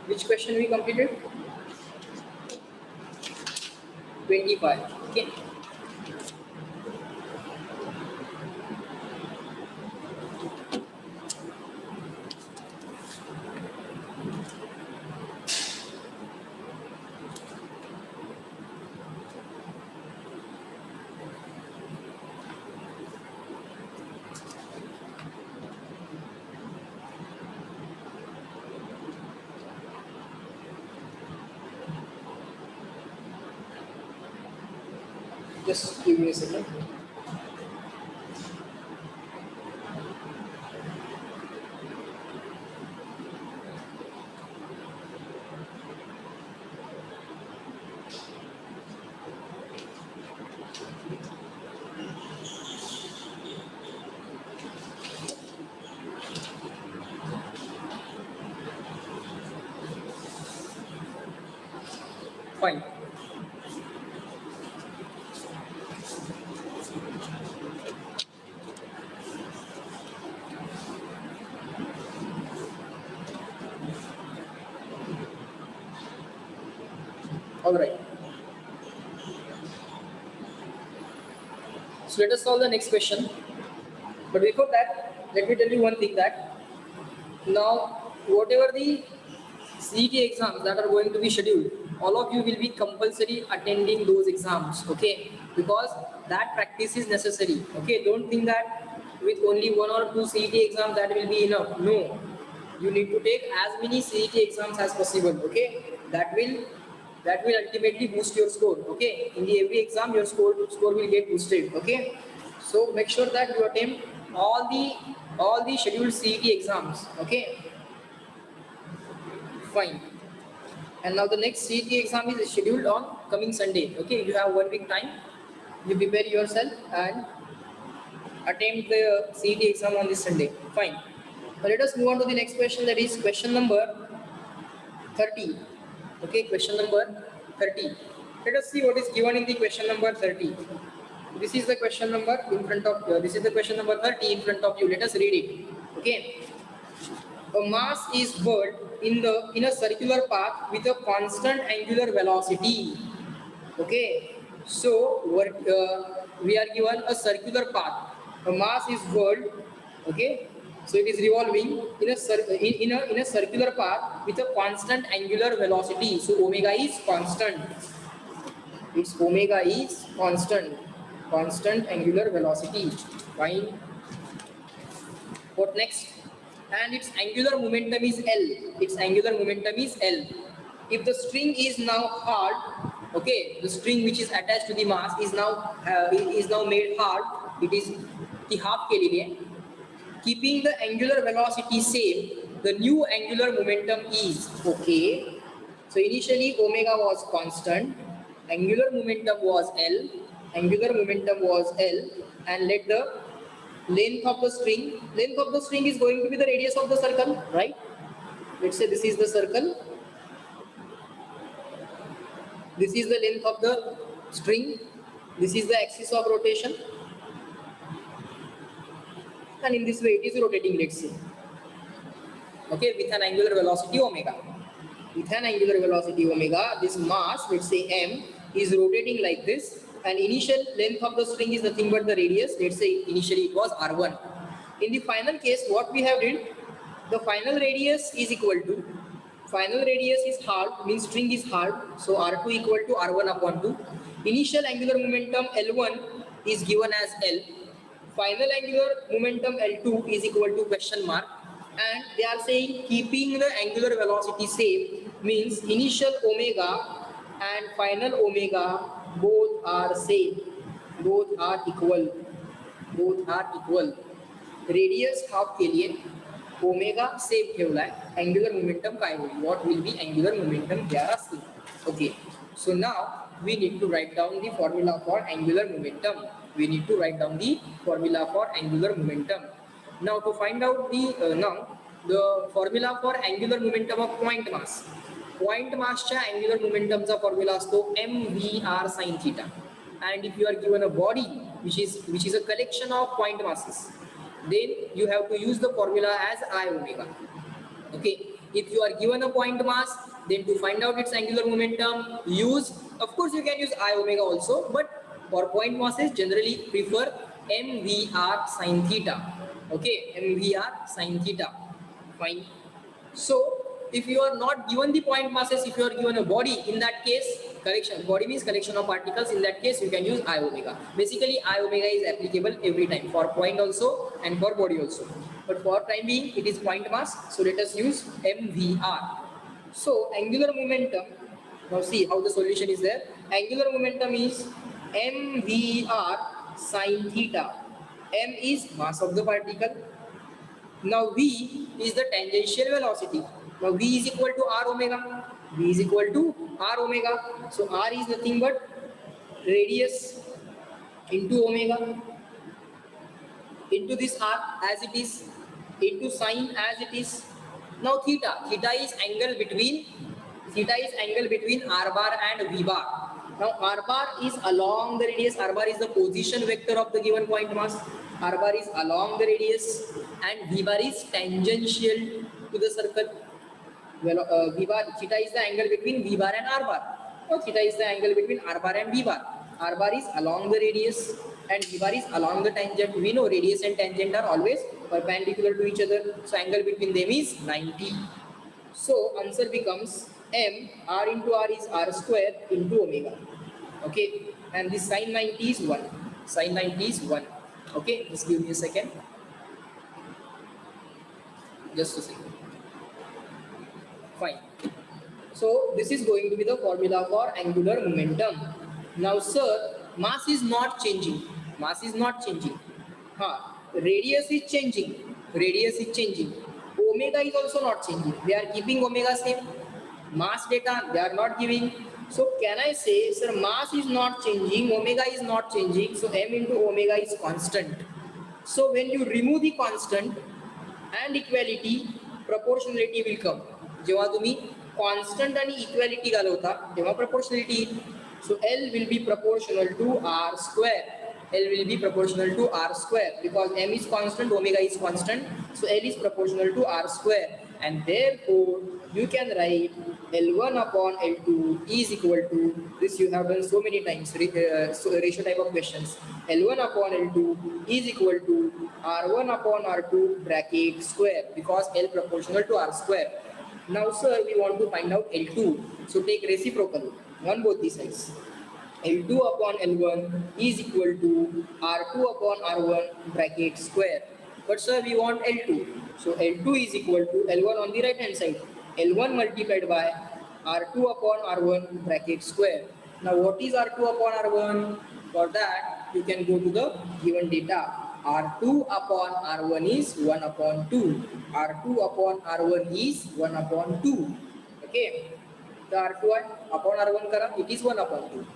Which question we completed? 25. Okay. Just give me a second. Fine. All right. So let us solve the next question. But before that, let me tell you one thing that now whatever the CET exams that are going to be scheduled, all of you will be compulsory attending those exams, okay? Because that practice is necessary, okay? Don't think that with only 1 or 2 CET exams that will be enough. No, you need to take as many CET exams as possible, okay? That will ultimately boost your score, okay? In the every exam, your score will get boosted, okay? So make sure that you attempt all the scheduled CET exams, okay? Fine. And now the next CET exam is scheduled on coming Sunday. Okay, you have 1 week time. You prepare yourself and attempt the CET exam on this Sunday. Fine. Now let us move on to the next question. That is question number 30. Okay, question number 30. Let us see what is given in the question number 30. This is the question number in front of you. This is the question number 30 in front of you. Let us read it. Okay. A mass is whirled in a circular path with a constant angular velocity. Okay, so we are given a circular path. A mass is whirled. Okay, so it is revolving in a circular path with a constant angular velocity. So omega is constant. Its omega is constant. Constant angular velocity. Fine. What next? And its angular momentum is L. Its angular momentum is L. If the string is now hard, okay, the string which is attached to the mass is now made hard. It is the half के लिए. Keeping the angular velocity same, the new angular momentum is okay. So initially omega was constant, angular momentum was L, and let the length of the string is going to be the radius of the circle, right? Let's say this is the circle, this is the length of the string, this is the axis of rotation, and in this way it is rotating, let's say, okay, with an angular velocity omega. With an angular velocity omega, this mass, let's say m, is rotating like this, and initial length of the string is nothing but the radius. Let's say initially it was r1. In the final case, what we have did, the final radius is equal to, final radius is halved, means string is halved, so r2 equal to r1 upon 2. Initial angular momentum L1 is given as L. Final angular momentum L2 is equal to question mark. And they are saying keeping the angular velocity same, means initial omega and final omega both are same, both are equal, radius half के लिए omega same ठेवला है, angular momentum काय होईल, what will be angular momentum, they are asking. Okay, so now we need to write down the formula for angular momentum. Now to find out the formula for angular momentum of point mass. Point massच्या angular momentumचा formula असतो mvr sin theta. And if you are given a body which is a collection of point masses, then you have to use the formula as I omega. Okay. If you are given a point mass, then to find out its angular momentum, use, of course you can use I omega also, but for point masses generally prefer mvr sin theta. Okay, mvr sin theta. Fine. So if you are not given the point masses, if you are given a body, in that case, correction, body means collection of particles, in that case you can use I omega. Basically I omega is applicable every time for point also and for body also, but for time being it is point mass, so let us use mvr. So angular momentum, now see how the solution is there. Angular momentum is mvr sin theta. M is mass of the particle. Now V is the tangential velocity. Now V is equal to R omega. V is equal to R omega. So R is nothing but radius into omega into this R as it is into sine as it is. Now theta is angle between R bar and V bar. Now R bar is along the radius. R bar is the position vector of the given point mass. R bar is along the radius and V bar is tangential to the circle. Well, theta is the angle between V bar and R bar. Now theta is the angle between R bar and V bar. R bar is along the radius and V bar is along the tangent. We know radius and tangent are always perpendicular to each other. So angle between them is 90. So answer becomes m r into r is r square into omega. Okay, and this sine 90 is 1. Sine 90 is 1. Okay, just give me a second. Just a second. Fine. So this is going to be the formula for angular momentum. Now sir, mass is not changing. Mass is not changing. Radius is changing. Radius is changing. Omega is also not changing. They are keeping omega same. Mass data they are not giving. So can I say, sir, mass is not changing, omega is not changing, so m into omega is constant. So when you remove the constant and equality, proportionality will come. जेव्हा तुम्ही constant आणि equality घालवता तेव्हा proportionality. So L will be proportional to R square. L will be proportional to R square because m is constant, omega is constant. So L is proportional to R square, and therefore you can write L1 upon L2 is equal to this. You have done so many times, so ratio type of questions. L1 upon L2 is equal to R1 upon R2 bracket square because L proportional to R square. Now sir, we want to find out L2. So take reciprocal on both the sides. L2 upon L1 is equal to R2 upon R1 bracket square. But sir, we want L2. So L2 is equal to L1 on the right hand side. L1 multiplied by R2 upon R1 bracket square. Now what is R2 upon R1? For that, you can go to the given data. R2 upon R1 is 1 upon 2. R2 upon R1 is 1 upon 2. Okay. The R2 upon R1 kara, it is 1 upon 2.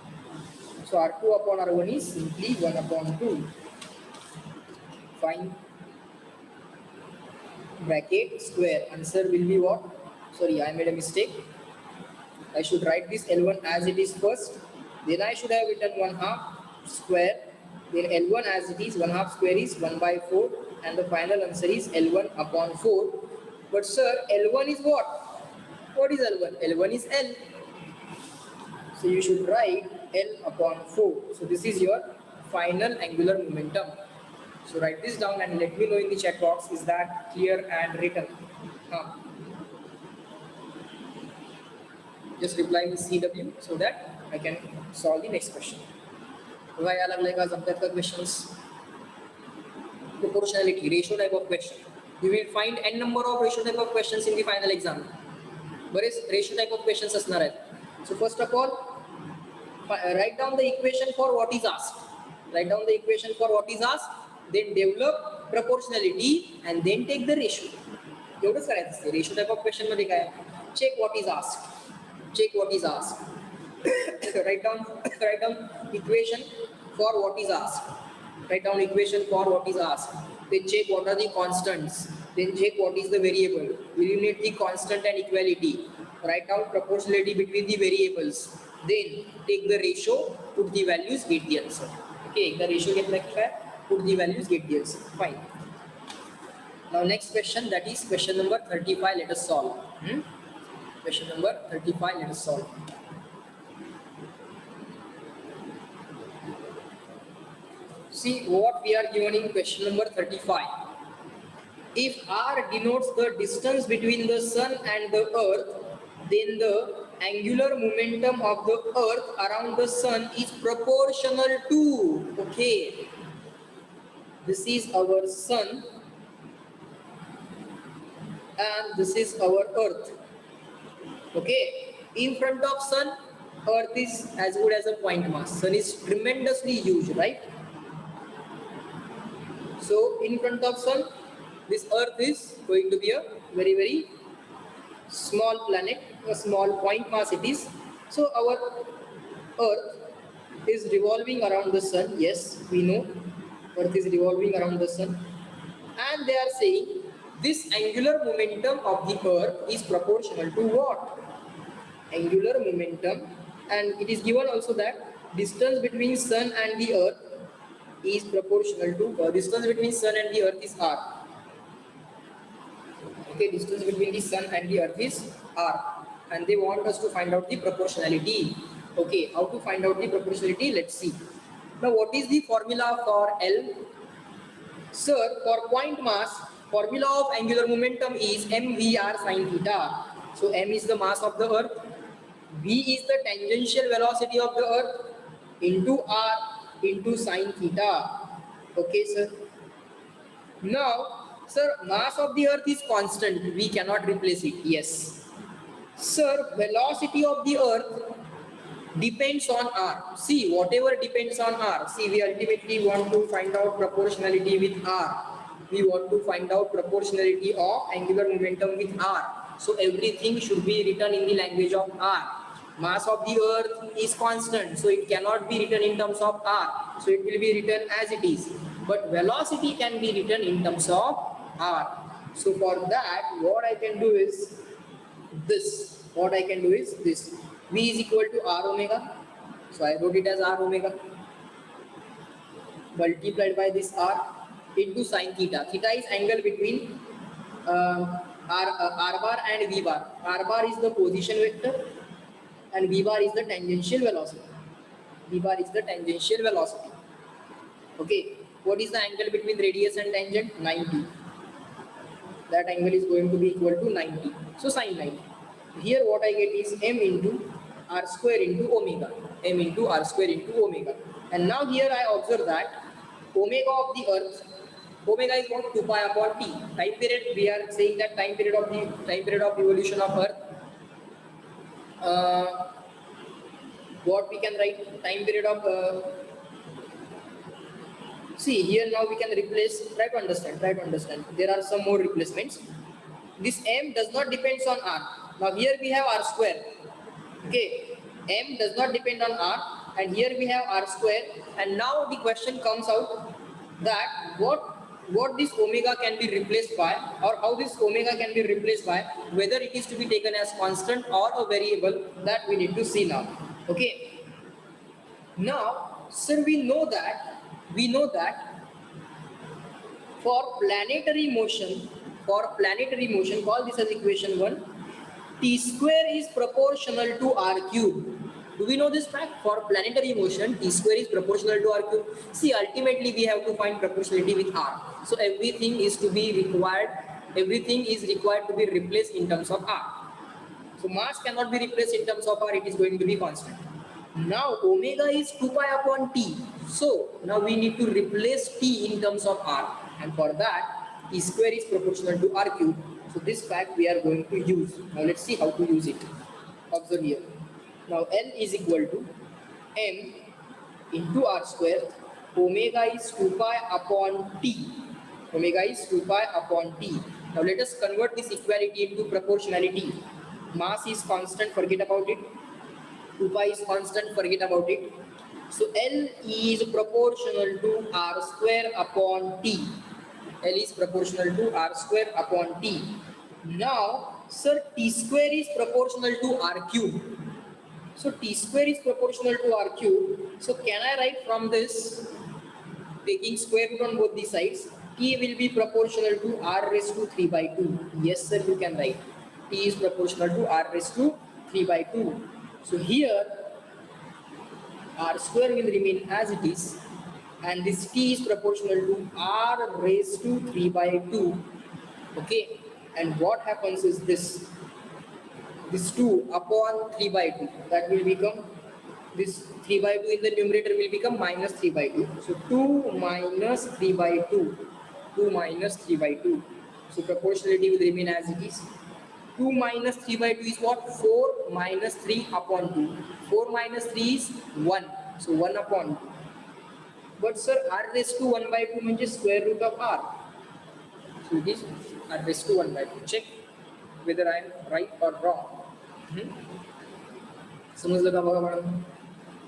So R2 upon R1 is simply 1 upon 2. Fine. Bracket square. Answer will be what? Sorry, I made a mistake. I should write this L1 as it is first. Then I should have written 1/2 square. Then L1 as it is, 1/2 square is 1/4. And the final answer is L1 upon 4. But sir, L1 is what? What is L1? L1 is L. So you should write L upon 4. So this is your final angular momentum. So write this down and let me know in the chat box, is that clear and written? Just reply with CW so that I can solve the next question. Why alag lega subject ka questions? Proportionality, ratio type of question. You will find n number of ratio type of questions in the final exam. Where is ratio type of questions asnar hai? So first of all, write down the equation for what is asked. Write down the equation for what is asked. Then develop proportionality and then take the ratio. एवढंच करायचं असते ratio type of question मध्ये काय check what is asked check what is asked write down equation for what is asked. Write down equation for what is asked. Then check what are the constants. Then check what is the variable. Eliminate the constant and equality. Write down proportionality between the variables. Then take the ratio, put the values, get the answer. Okay, the ratio get like that. Put the values, get the answer. Fine. Now next question, that is question number 35. Let us solve. Question number 35. Let us solve. See what we are given in question number 35. If r denotes the distance between the sun and the earth, then the angular momentum of the earth around the sun is proportional to, okay, this is our sun and this is our earth. Okay, in front of sun, earth is as good as a point mass. Sun is tremendously huge, right? So in front of sun, this earth is going to be a very, very small planet, a small point mass it is. So our earth is revolving around the sun. Yes, we know earth is revolving around the sun. And they are saying this angular momentum of the earth is proportional to what? Angular momentum. And it is given also that distance between sun and the earth is proportional to, distance between sun and the earth is r. Okay, distance between the sun and the earth is r, and they want us to find out the proportionality. Okay, how to find out the proportionality? Let's see. Now, what is the formula for L? Sir, for point mass, formula of angular momentum is mvr sine theta. So m is the mass of the earth, v is the tangential velocity of the earth, into r into sine theta. Okay, sir. Now, sir, mass of the earth is constant. We cannot replace it. Yes. Sir, velocity of the earth depends on r. See, whatever depends on r. See, we ultimately want to find out proportionality with r. We want to find out proportionality of angular momentum with r. So everything should be written in the language of r. Mass of the earth is constant, so it cannot be written in terms of r. So it will be written as it is. But velocity can be written in terms of r. So for that, what I can do is this. What I can do is this. V is equal to r omega. So I wrote it as r omega multiplied by this r into sine theta. Theta is angle between r bar and v bar. R bar is the position vector and v bar is the tangential velocity. V bar is the tangential velocity. Okay, what is the angle between radius and tangent? 90. That angle is going to be equal to 90. So sine 90. Here what I get is m into r square into omega. M into r square into omega. And now here I observe that omega of the earth, omega is what? 2 pi upon t. Time period, we are saying that time period of evolution of earth. What we can write? Time period of see here, now we can replace. Try to understand. There are some more replacements. This m does not depend on r. Now here we have r square. Okay, m does not depend on r, and here we have r square. And now the question comes out that what this omega can be replaced by, or how this omega can be replaced by, whether it is to be taken as constant or a variable, that we need to see now. Okay. Now, sir, we know that for planetary motion, call this as equation 1, t square is proportional to r cube. Do we know this fact? For planetary motion, t square is proportional to r cube. See, ultimately we have to find proportionality with r. So everything is required to be replaced in terms of r. So mass cannot be replaced in terms of r, it is going to be constant. Now omega is 2 pi upon t. So now we need to replace t in terms of r, and for that t square is proportional to r cube. So this fact we are going to use. Now let's see how to use it. Observe here. Now L is equal to m into r square. Omega is 2 pi upon t. Omega is 2 pi upon t. Now let us convert this equality into proportionality. Mass is constant, forget about it. 2 pi is constant, forget about it. So L is proportional to r square upon t. L is proportional to r square upon t. Now, sir, t square is proportional to r cube. So t square is proportional to r cube. So can I write from this, taking square root on both the sides, T will be proportional to R raised to 3 by 2. Yes, sir, you can write. T is proportional to R raised to 3 by 2. So here R square will remain as it is, and this T is proportional to R raised to 3 by 2. Okay, and what happens is this 2 upon 3 by 2, that will become, this 3 by 2 in the numerator will become minus 3 by 2. So 2 minus 3 by 2, 2 minus 3 by 2. So proportionality will remain as it is. 2 minus 3 by 2 is what? 4 minus 3 upon 2. 4 minus 3 is 1. So 1 upon 2. But sir, R raised to 1 by 2 means square root of R. So it is R raised to 1 by 2. Check whether I am right or wrong. समझ लगा होगा madam?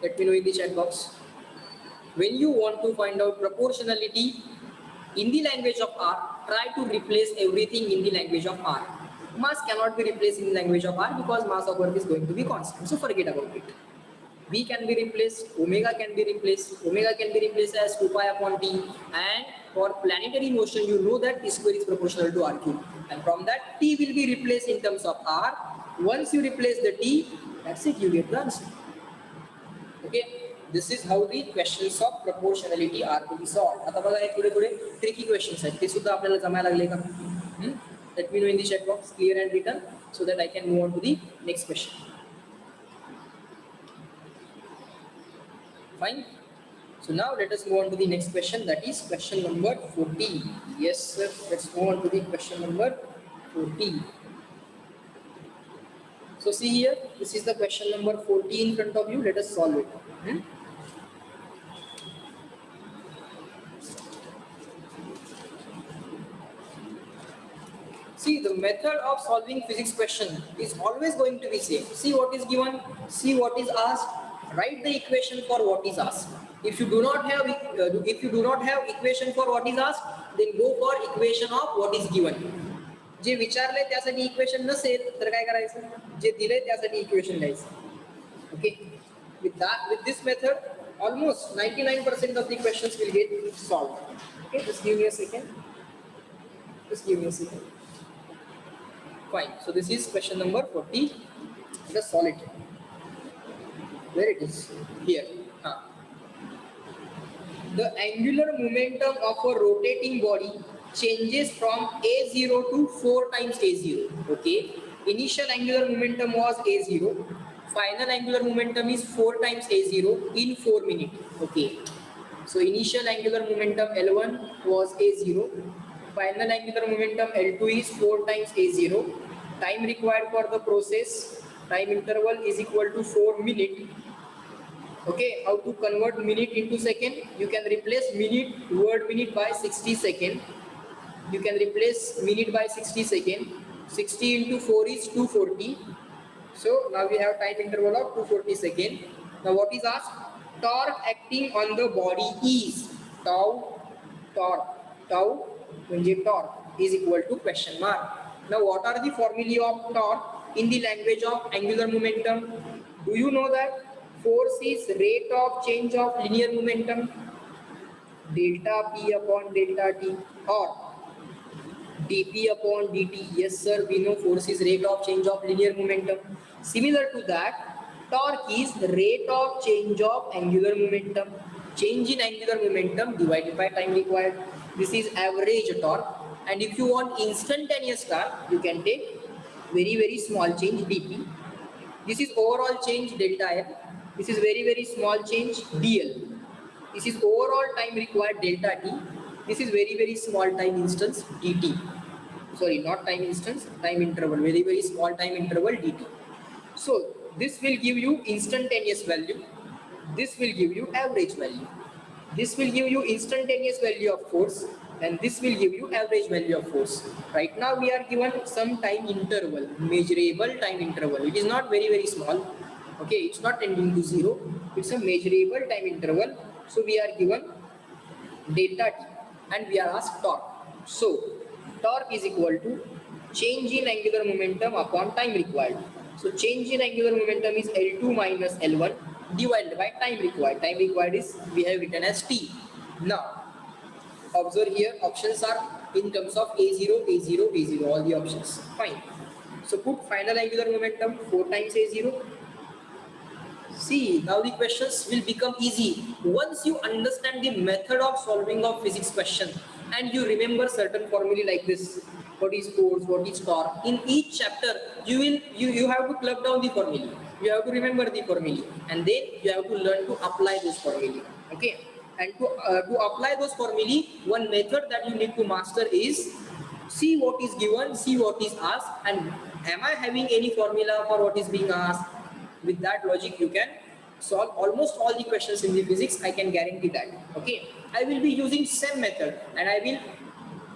Let me know in the chat box. When you want to find out proportionality in the language of R, try to replace everything in the language of R. Mass cannot be replaced in the language of R because mass of work is going to be constant. So forget about it. V can be replaced, omega can be replaced. Omega can be replaced as 2 pi upon T. And for planetary motion, you know that T square is proportional to R cube. And from that, T will be replaced in terms of R. Once you replace the T, that's it, you get the answer. Okay, this is how the questions of proportionality are to be solved. आता बघा हे थोडे tricky questions आहेत, ते सुद्धा आपल्याला जमायला लागले का? Let me know in the chat box, clear and written, so that I can move on to the next question. Fine. So now let us move on to the next question, that is question number 40. Yes, sir. Let's move on to the question number 40. So see here, this is the question number 40 in front of you. Let us solve it. See, the method of solving physics question is always going to be same. See what is given, see what is asked, write the equation for what is asked. If you do not have equation for what is asked, then go for equation of what is given. जे विचारले त्यासाठी equation नसेल तर काय करायचं, जे दिले त्यासाठी equation लिहायचं. Okay, with this method almost 99% of the questions will get solved. Okay, just give me a second. Fine. So this is question number 40. Just solve it. Where it is? Here. The angular momentum of a rotating body changes from A0 to 4 times A0. Okay. Initial angular momentum was A0. Final angular momentum is 4 times A0 in 4 minutes. Okay. So initial angular momentum L1 was A0. Final angular momentum L2 is 4 times A0. Time required for the process, time interval is equal to 4 minutes. Okay, how to convert minute into second? You can replace word minute by 60 second. You can replace minute by 60 second. 60 into 4 is 240. So now we have time interval of 240 second. Now what is asked? Torque acting on the body is tau म्हणजे torque is equal to question mark. Now what are the formulae of torque in the language of angular momentum? Do you know that force is rate of change of linear momentum, delta P upon delta T, or dP upon dt? Yes sir, we know force is rate of change of linear momentum. Similar to that, torque is rate of change of angular momentum. Change in angular momentum divided by time required. This is average torque. And if you want instantaneous torque, you can take very small change dP. This is overall change delta L. This is very small change dl. This is overall time required delta T. This is very small time instance dt. Sorry, not time instance, time interval. Very small time interval dt. So this will give you instantaneous value. This will give you average value. This will give you instantaneous value of force, and this will give you average value of force. Right now we are given some time interval, measurable time interval. It is not very small. Okay, it's not tending to 0. It's a measurable time interval. So we are given delta T and we are asked torque. So torque is equal to change in angular momentum upon time required. So change in angular momentum is L2 minus L1 divided by time required. Time required is we have written as T. Now Observe here, options are in terms of A0, A0, A0, all the options. Fine. So put final angular momentum 4 times A0. See, now the questions will become easy. Once you understand the method of solving of physics question and you remember certain formulae like this, what is force, what is torque, in each chapter you have to club down the formulae. You have to remember the formulae and then you have to learn to apply those formulae. Okay? And to apply those formulae, one method that you need to master is see what is given, see what is asked, and am I having any formula for what is being asked? With that logic, you can solve almost all the questions in the physics. I can guarantee that. Okay, I will be using same method, and I will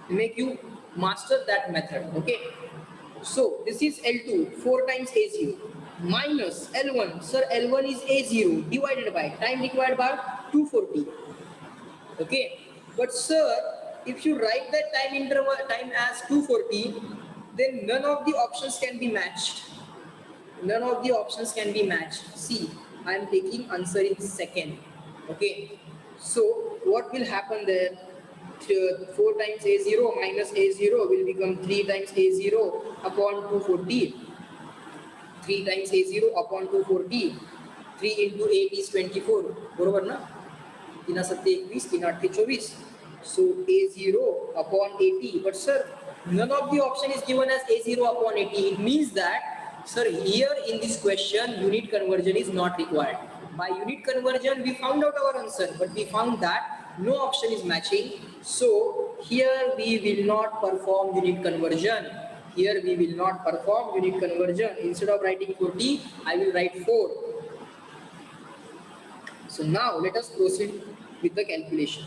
make you master that method. Okay, so this is L2 4 times A0 minus L1. Sir, L1 is A0 divided by time required by 240. Okay, but sir, if you write that time interval time as 240, then none of the options can be matched. None of the options can be matched. See, I am taking answer in second. Okay, so what will happen there? 4 times A0 minus A0 will become 3 times A0 upon 240. 3 times A0 upon 240. 3 into 8 is 24. बरोबर ना? 3 7 21, 3 8 24. So A0 upon 80. But sir, none of the option is given as A0 upon 80. It means that, sir, here in this question, unit conversion is not required. By unit conversion, we found out our answer, but we found that no option is matching. So here we will not perform unit conversion. Here we will not perform unit conversion. Instead of writing 40, I will write 4. So now let us proceed with the calculation.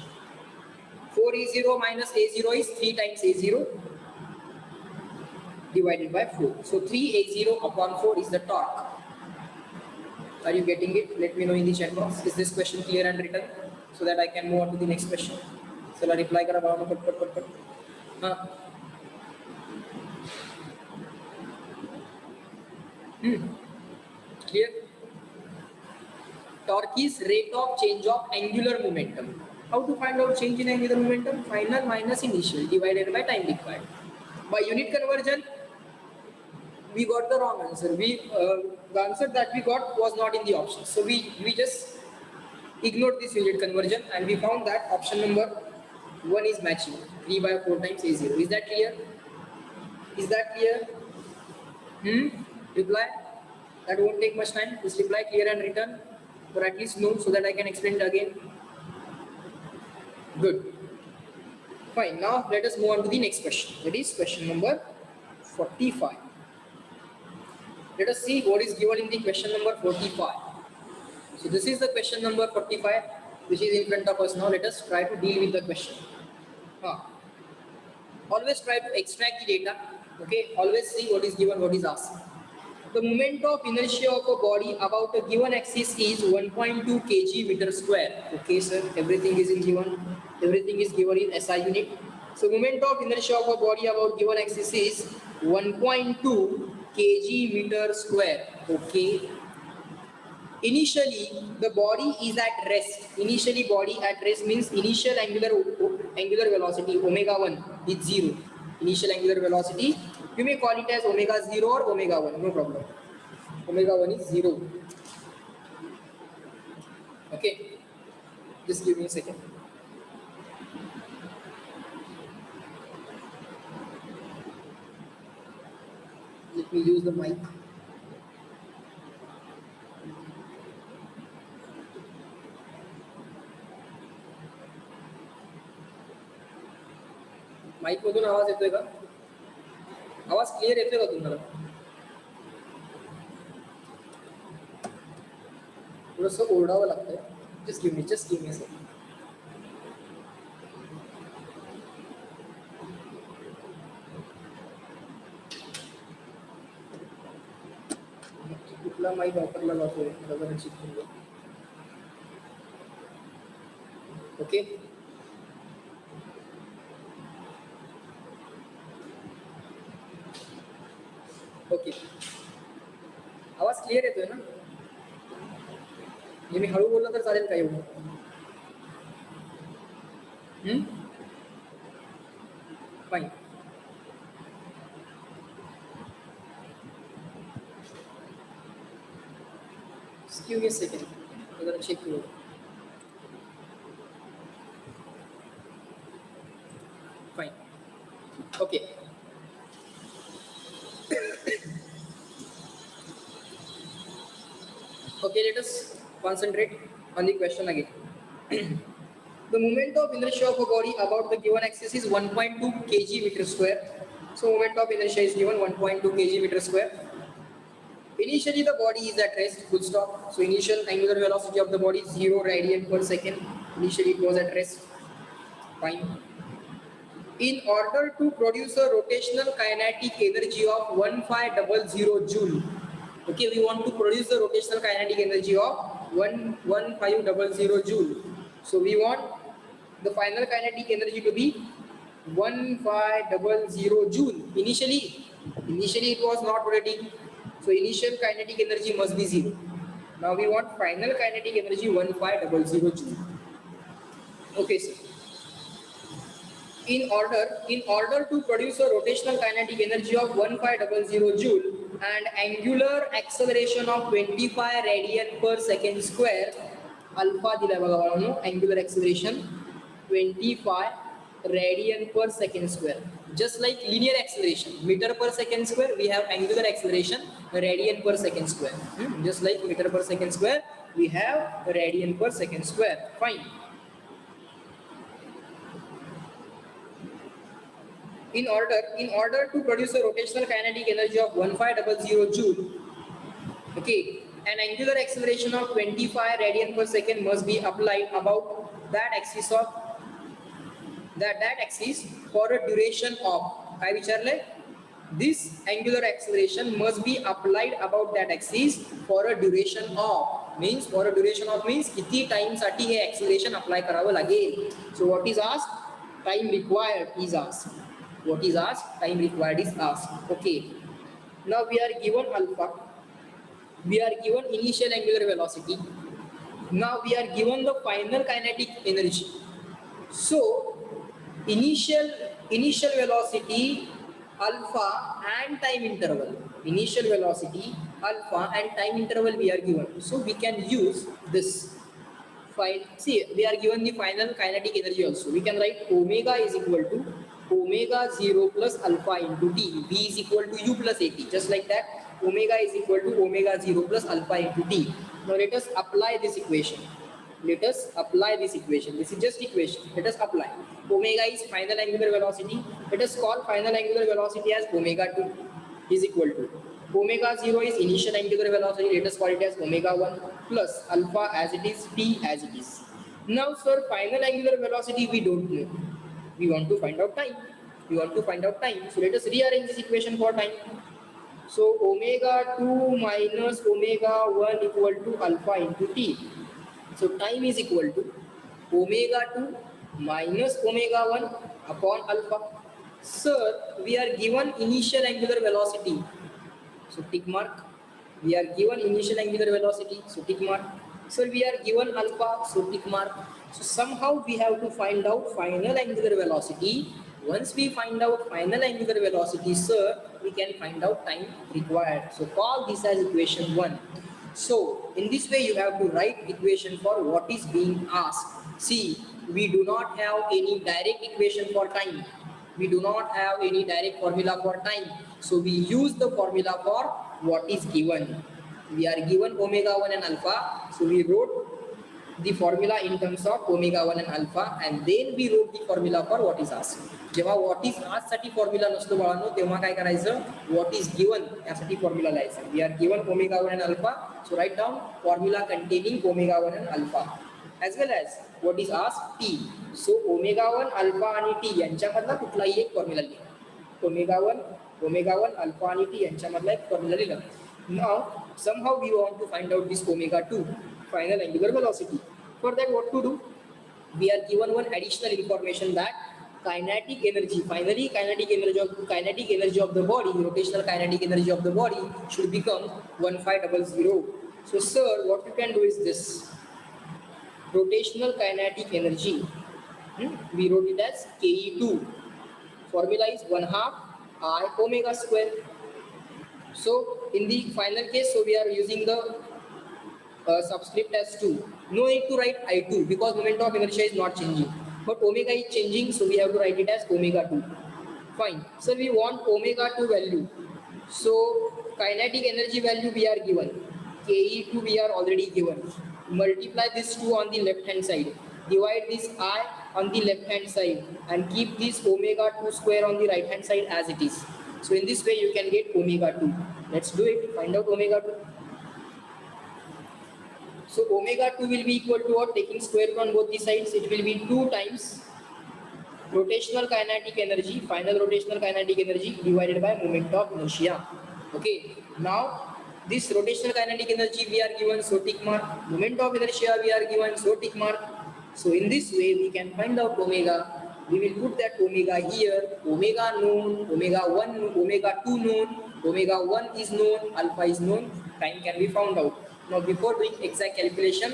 4A0 minus A0 is 3 times A0 divided by 4. So 3A0 upon 4 is the torque. Are you getting it? Let me know in the chat box. Is this question clear and written? So that I can move on to the next question. So I'll reply kara Clear? Torque is rate of change of angular momentum. How to find out change in angular momentum? Final minus initial divided by time required. By unit conversion, we got the wrong answer. The answer that we got was not in the option. So we just ignored this unit conversion and we found that option number 1 is matching. 3 by 4 times A0. Is that clear? Is that clear? Reply. That won't take much time. Just reply clear and written, or at least know so that I can explain it again. Good. Fine. Now let us move on to the next question. That is question number 45. Let us see what is given in the question number 45. So this is the question number 45 which is in front of us now. Let us try to deal with the question. Always try to extract the data. Okay. Always see what is given, what is asked. The moment of inertia of a body about a given axis is 1.2 kg meter square. Okay, sir. Everything is given. Everything is given in SI unit. So moment of inertia of a body about given axis is 1.2 kg meter square. Okay. Initially, the body is at rest. Initially, body at rest means initial angular velocity omega 1 is 0. Initial angular velocity, you may call it as omega 0 or omega 1, no problem. Omega 1 is 0. Okay, just give me a second. Let me use the mic. Mic मधून आवाज येतोय का? आवाज clear येतोय का तुम्हाला? थोडंसं ओरडावं लागतंय. Just give me a second. कुठला माइक वापरला जातोय जरा चेक करूया. ओके. ओके. आवाज क्लियर येतोय ना? मी हळू बोललो तर चालेल का एवढं? Fine. Just give me a second. I'm gonna check you. Fine. Okay. Okay, let us concentrate on the question again. The moment of inertia of a body about the given axis is 1.2 kg meter square. So moment of inertia is given 1.2 kg meter square. Initially the body is at rest, full stop. So initial angular velocity of the body is 0 radian per second. Initially it was at rest. Fine. In order to produce a rotational kinetic energy of 1500 joule, okay, we want to produce the rotational kinetic energy of 1500 joule. So we want the final kinetic energy to be 1500 joule. Initially it was not rotating, so initial kinetic energy must be 0. Now we want final kinetic energy 1500 joule. Okay, sir. In order to produce a rotational kinetic energy of 1500 joule and angular acceleration of 25 radian per second square, alpha दिला बघा बाळांनो, angular acceleration 25 radian per second square. Just like linear acceleration, meter per second square, we have angular acceleration radian per second square. Just like meter per second square, we have radian per second square. Fine. In order to produce a rotational kinetic energy of 1500 joule, okay, an angular acceleration of 25 radian per second must be applied about that axis of that axis for a duration of, काय विचारले? This angular acceleration must be applied about that axis for a duration of, means for a duration of means किती time साठी हे acceleration apply करावं लागेल. So what is asked? Time required is asked. What is asked? Time required is asked. Okay. Now we are given alpha. We are given initial angular velocity. Now we are given the final kinetic energy. So initial velocity alpha and time interval. Initial velocity alpha and time interval we are given. So we can use this. See, we are given the final kinetic energy also. We can write omega is equal to omega 0 plus alpha into t. V is equal to u plus at. Just like that, omega is equal to omega 0 plus alpha into t. Now let us apply this equation. Let us apply this equation. This is just equation. Let us apply. Omega is final angular velocity. Let us call final angular velocity as omega 2 is equal to omega 0 is initial angular velocity. Let us call it as omega 1 plus alpha as it is, t as it is. Now, sir, final angular velocity we don't know. We want to find out time. We want to find out time. So let us rearrange this equation for time. So omega 2 minus omega 1 equal to alpha into t. So time is equal to omega 2 minus omega 1 upon alpha. Sir, we are given initial angular velocity. So tick mark. We are given initial angular velocity. So tick mark. Sir, we are given alpha. So tick mark. So somehow we have to find out final angular velocity. Once we find out final angular velocity, sir, we can find out time required. So call this as equation 1. So in this way you have to write equation for what is being asked. See, we do not have any direct equation for time. We do not have any direct formula for time. So we use the formula for what is given. We are given omega 1 and alpha. So we wrote the formula in terms of omega 1 and alpha, and then we wrote the formula for what is asked. जेव्हा what is asked साठी formula नसतो बाळांनो, तेव्हा काय करायचं, what is given यासाठी formula लिहायचा. We are given omega 1 and alpha, so write down formula containing omega 1 and alpha, as well as what is asked, t. So omega 1 alpha आणि t यांच्यामधला कुठलाही एक फॉर्म्युला लिहा. omega 1 alpha आणि t यांच्यामधला एक formula लिहा. Now somehow we want to find out this omega 2 final angular velocity. For that, what to do? We are given one additional information that kinetic energy, finally kinetic energy of the body, rotational kinetic energy of the body should become 1500. So sir, what you can do is this. Rotational kinetic energy, we wrote it as Ke2. Formula is 1/2 I omega square. So in the final case, so we are using the subscript as 2. No need to write I2 because moment of inertia is not changing. But omega is changing, so we have to write it as omega 2. Fine. So we want omega 2 value. So kinetic energy value we are given. Ke2 we are already given. Multiply this 2 on the left hand side. Divide this I on the left hand side and keep this omega 2 square on the right hand side as it is. So in this way you can get omega 2. Let's do it. Find out omega 2. So omega 2 will be equal to what? Taking square root on both the sides, it will be 2 times rotational kinetic energy, final rotational kinetic energy divided by moment of inertia. Okay, now this rotational kinetic energy we are given, so tick mark. Moment of inertia we are given, so tick mark. So in this way we can find out omega. We will put that omega here, omega known, omega 1, omega 2 known, omega 1 is known, alpha is known, time can be found out. Now before doing exact calculation,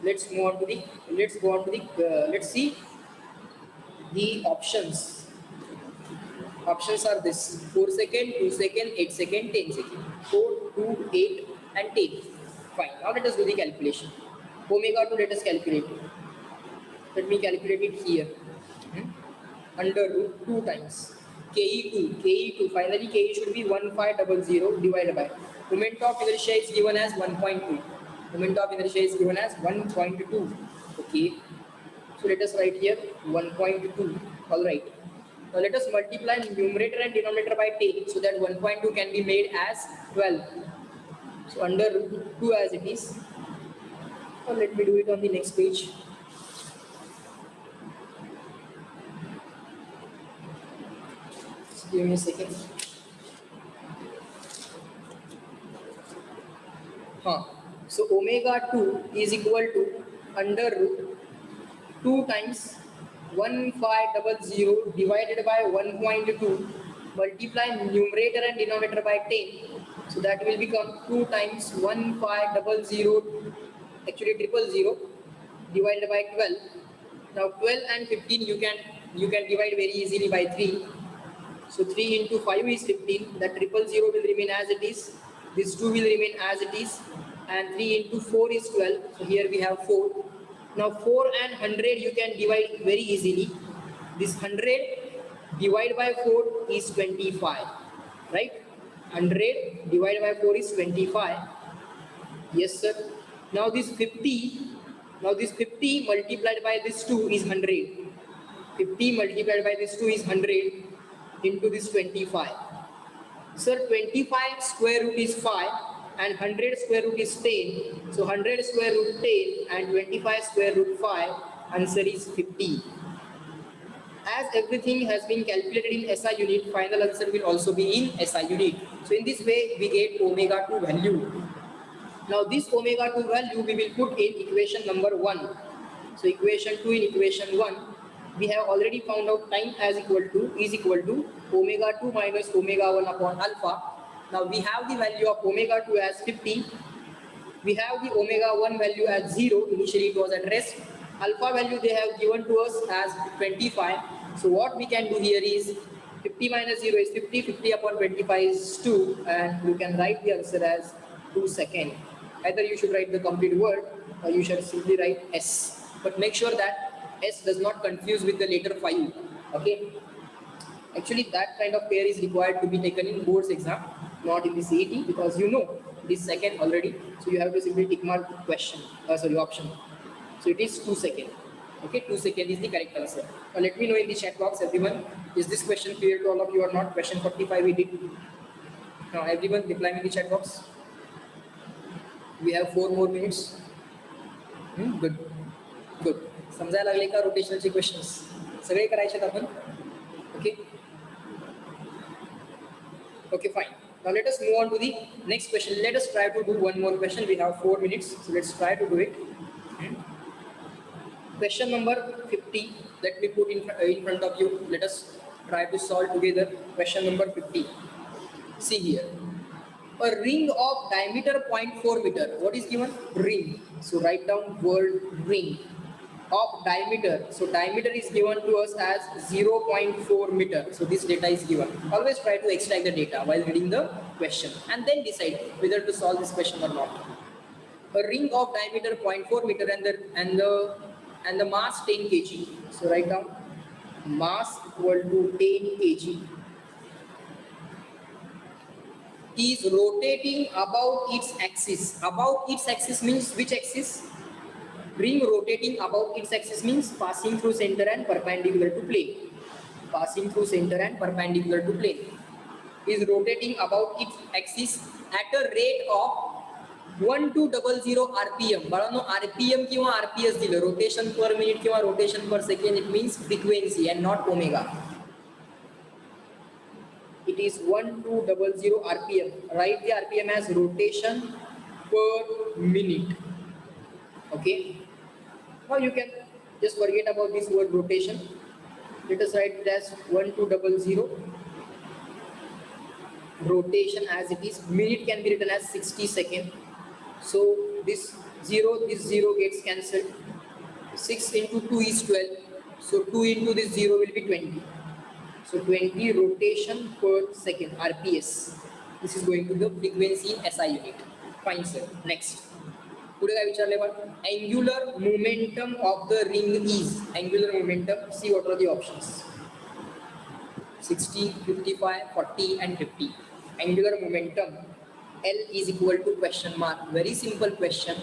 let's go on to the let's see the options. Options are this: 4 second, 2 second, 8 second, 10 second. 4, 2, 8 and 10. Fine. Now let us do the calculation. Omega 2 let us calculate. Let me calculate it here. Under root 2 times Ke2. Finally Ke should be 1500 divided by moment of inertia is given as 1.2. Moment of inertia is given as 1.2. Okay. So let us write here 1.2. All right. Now let us multiply numerator and denominator by 10 so that 1.2 can be made as 12. So under root 2 as it is. Now let me do it on the next page. Just give me a second. So omega 2 is equal to under root 2 times 1500 divided by 1.2, multiply numerator and denominator by 10, so that will become 2 times 1500, actually 000, divided by 12. Now 12 and 15 you can divide very easily by 3. So 3 into 5 is 15. That 000 will remain as it is. This 2 will remain as it is. And 3 into 4 is 12. So here we have 4. Now 4 and 100 you can divide very easily. This 100 divided by 4 is 25. Right? 100 divided by 4 is 25. Yes, sir. Now this 50 multiplied by this 2 is 100. 50 multiplied by this 2 is 100 into this 25. Sir, 25 square root is 5 and 100 square root is 10. So 100 square root 10 and 25 square root 5. Answer is 50. As everything has been calculated in SI unit, final answer will also be in SI unit. So in this way, we get omega 2 value. Now this omega 2 value we will put in equation number 1. So equation 2 in equation 1. We have already found out time as is equal to omega 2 minus omega 1 upon alpha. Now we have the value of omega 2 as 50. We have the omega 1 value as 0. Initially it was at rest. Alpha value they have given to us as 25. So what we can do here is 50 minus 0 is 50. 50 upon 25 is 2. And you can write the answer as 2 seconds. Either you should write the complete word or you should simply write S. But make sure that S does not confuse with the letter 5. Okay. Actually, that kind of pair is required to be taken in boards exam, not in the CET, because you know this second already. So you have to simply tick mark question. Option. So it is 2 seconds. Okay, 2 seconds is the correct answer. Now let me know in the chat box, everyone, is this question clear to all of you or not? Question 45 we did. Now everyone reply me in the chat box. We have 4 more minutes. Good. Good. समजायला लागले का रोटेशनलचे questions सगळे करायचे आपण okay okay fine. Now let us move on to the next question. Let us try to do one more question. We have 4 minutes, so let's try to do it. Question number 50. Let me put in front of you. Let us try to solve together. Question number 50. See here. A ring of diameter 0.4 meter. What is given? Ring. So write down word ring. of diameter. So diameter is given to us as 0.4 meter. So this data is given. Always try to extract the data while reading the question and then decide whether to solve this question or not. A ring of diameter 0.4 meter and the mass 10 kg. So write down mass equal to 10 kg is rotating about its axis. About its axis means which axis? Ring rotating about its axis means passing through center and perpendicular to plane. Passing through center and perpendicular to plane. Is rotating about its axis at a rate of 1200 RPM. बाळांनो RPM किंवा RPS दिलं rotation per minute किंवा rotation per second, it means frequency and not omega. It is 1200 RPM. Write the RPM as rotation per minute. Okay. Now you can just forget about this word rotation. Let us write it as 1200. Rotation as it is. Minute can be written as 60 seconds. So this 0 gets cancelled. 6 into 2 is 12. So 2 into this 0 will be 20. So 20 rotation per second, RPS. This is going to the frequency in SI unit. Fine, sir. Next. पुढे काय विचारले बघ? Angular momentum of the ring is. Angular momentum. See what are the options. 60, 55, 40 and 50. Angular momentum. L is equal to question mark. Very simple question.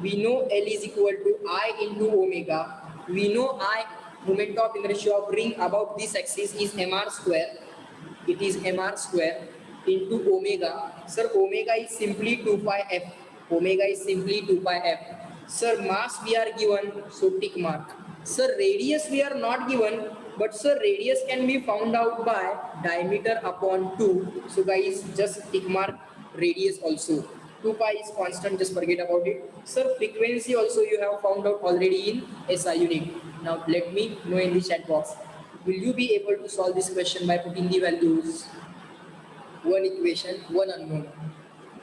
We know L is equal to I into omega. We know I, moment of inertia of ring about this axis, is mr square. It is mr square into omega. Sir, omega is simply 2 pi f. Omega is simply 2 pi f. Sir, mass we are given, so tick mark. Sir, radius we are not given, but sir, radius can be found out by diameter upon 2. So guys, just tick mark radius also. 2 pi is constant, just forget about it. Sir, frequency also you have found out already in SI unit. Now let me know in the chat box. Will you be able to solve this question by putting the values? One equation, one unknown.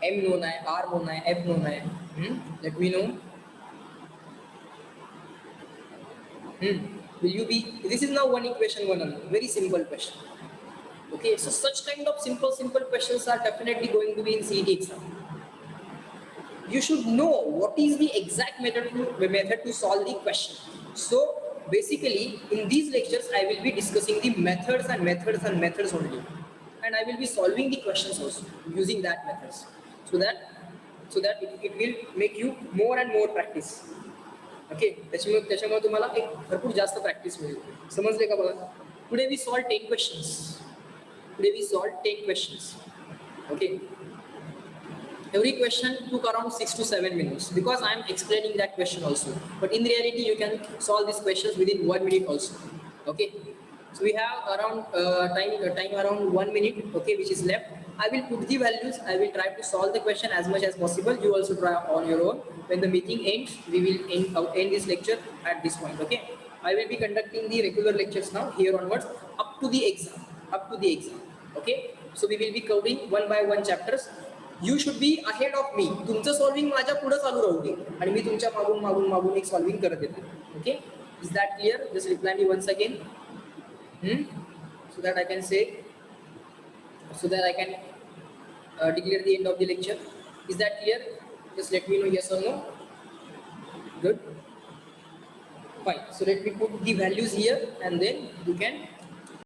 M known hai, R known hai, F known hai. Let me know. Will you be? This is now one equation, one unknown. Very simple question. Okay, so such kind of simple questions are definitely going to be in CET exam. You should know what is the exact method to solve the question. So basically, in these lectures, I will be discussing the methods only, and I will be solving the questions also using that methods. So that it will make you more and more practice. Okay, त्याच्यामुळे तुम्हाला एक भरपूर जास्त practice मिळेल. समजले का बघा? Today we solved 10 questions. Okay. Every question took around 6 to 7 minutes because I am explaining that question also. But in reality, you can solve these questions within 1 minute also. Okay. So we have around time around 1 minute. Okay, which is left. I will put the values. I will try to solve the question as much as possible. You also try on your own. When the meeting ends, we will end this lecture at this point. Okay. I will be conducting the regular lectures now here onwards up to the exam. Okay. So we will be covering one by one chapters. You should be ahead of me. तुमचं solving माझ्या पुढे चालू राहू दे आणि मी तुमच्या मागून एक solving करत येतो. Okay. Is that clear? Just reply me once again. So that I can say. So that I can declare the end of the lecture. Is that clear? Just let me know yes or no. Good. Fine. So let me put the values here and then you can